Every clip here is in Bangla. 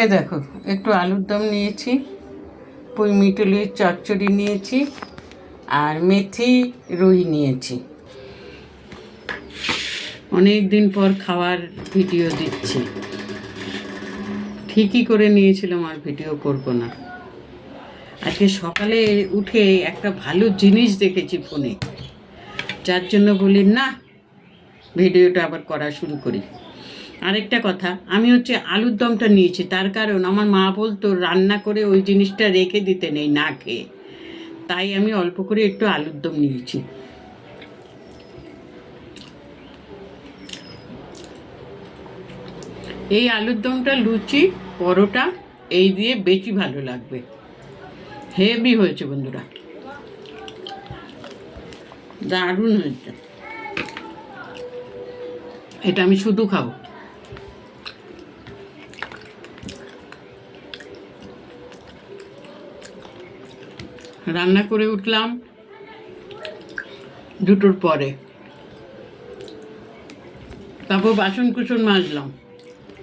এ দেখো, একটু আলুর দম নিয়েছি, পুঁই মিটুলির চচ্চড়ি নিয়েছি, আর মেথি রুই নিয়েছি। অনেক দিন পর খাওয়ার ভিডিও দিচ্ছি। ঠিকই করে নিয়েছিলাম আর ভিডিও করব না। আজকে সকালে উঠে একটা ভালো জিনিস দেখেছি ফোনে, যার জন্য বলি না, ভিডিওটা আবার করা শুরু করি। আরেকটা কথা, আমি আলুর দমটা নিয়েছি, তার কারণ আমার মা বলতো রান্না করে ওই জিনিসটা রেখে দিতে নেই না খেয়ে, তাই আমি অল্প করে একটু আলুর দম নিয়েছি। এই আলুর দমটা লুচি, পরোটা এই দিয়ে বেশি ভালো লাগবে। হেভি হয়েছে বন্ধুরা, দারুণ হয়েছে। এটা আমি শুধু খাবো। রান্না করে উঠলাম 2টোর পরে, তারপর বাসন কুসন মাজলাম,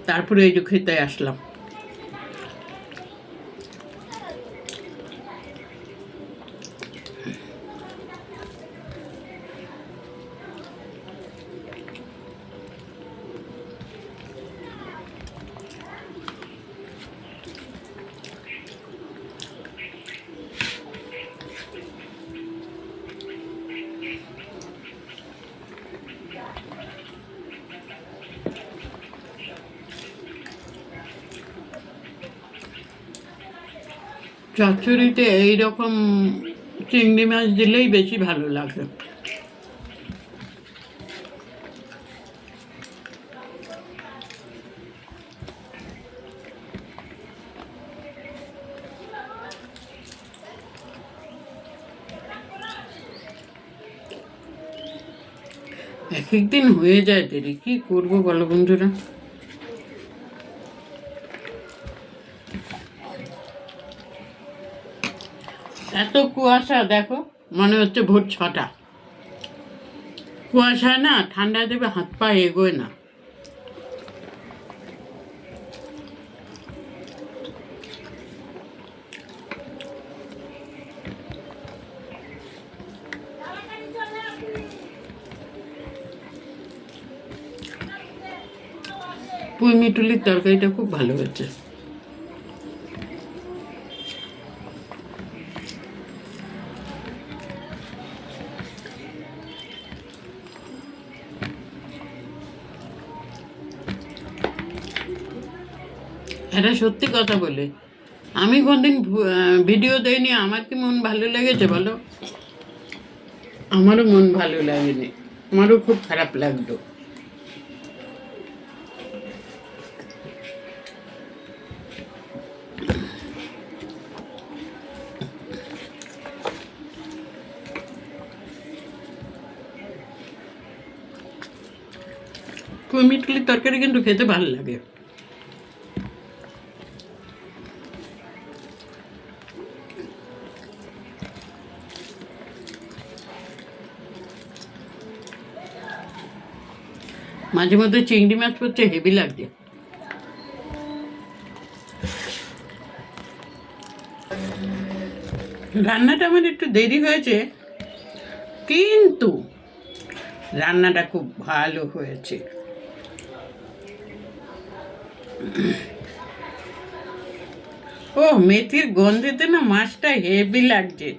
তারপরে এই যে খেতে আসলাম। চচ্চড়িতে এইরকম চিংড়ি মাছ দিলেই বেশি ভালো লাগে। এক একদিন হয়ে যায় দেরি, কি করবো বলো বন্ধুরা। এত কুয়াশা দেখো, মনে হচ্ছে ভোর 6টা। কুয়াশা না, ঠান্ডা দেবে, হাত পা এগোয় না। পুঁই মিটুলির তরকারিটা খুব ভালো হয়েছে। এটা সত্যি কথা বলে, আমি কোনদিন ভিডিও দেইনি, আমার কি মন ভালো লেগেছে বলো? আমারও মন ভালো লাগেনি, আমারও খুব খারাপ লাগতো। পুঁই মিটুলির তরকারি কিন্তু খেতে ভালো লাগে। মাঝে মধ্যে চিংড়ি মাছ করছে, হেভি লাগছে। রান্নাটা আমার একটু দেরি হয়েছে, কিন্তু রান্নাটা খুব ভালো হয়েছে। ও, মেথির গন্ধেতে না মাছটা হেভি লাগছে।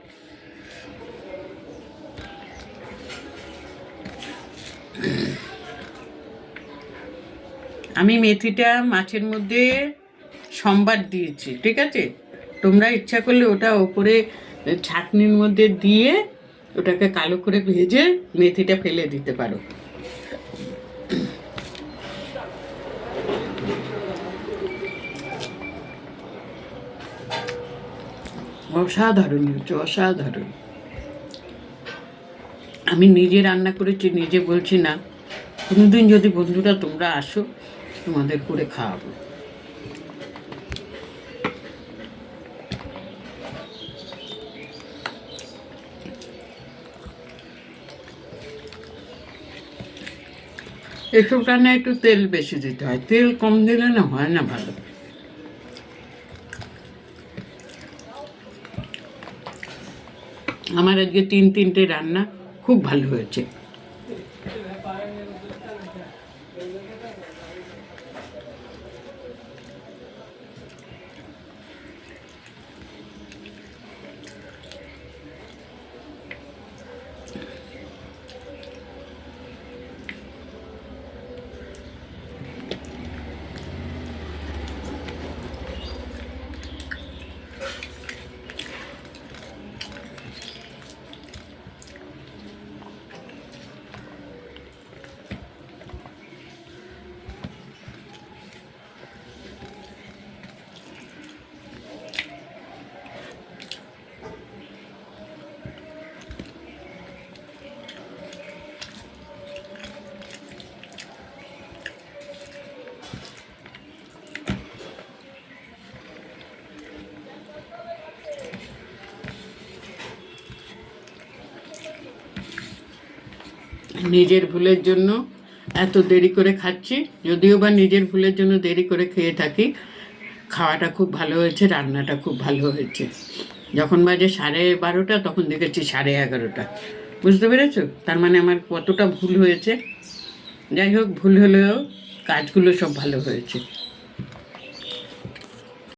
আমি মেথিটা মাছের মধ্যে সম্বার দিয়েছি, ঠিক আছে? তোমরা ইচ্ছা করলে ওটা ওপরে ছাঁকনির মধ্যে দিয়ে ওটাকে কালো করে ভেজে মেথিটা ফেলে দিতে পারো। অসাধারণ হচ্ছে, অসাধারণ। আমি নিজে রান্না করেছি, নিজে বলছি না, কোনোদিন যদি বন্ধুরা তোমরা আসো, তোমাদের করে খাওয়াবো। এসব রান্নায় একটু তেল বেশি দিতে হয়, তেল কম দিলে না হয় না ভালো। আমার আজকে তিনটে রান্না খুব ভালো হয়েছে। নিজের ভুলের জন্য এত দেরি করে খাচ্ছি, যদিও বা নিজের ভুলের জন্য দেরি করে খেয়ে থাকি। খাওয়াটা খুব ভালো হয়েছে, রান্নাটা খুব ভালো হয়েছে। যখন বাজে 12:30 তখন দেখেছি 11:30। বুঝতে পেরেছো? তার মানে আমার কতটা ভুল হয়েছে। যাই হোক, ভুল হলেও কাজগুলো সব ভালো হয়েছে।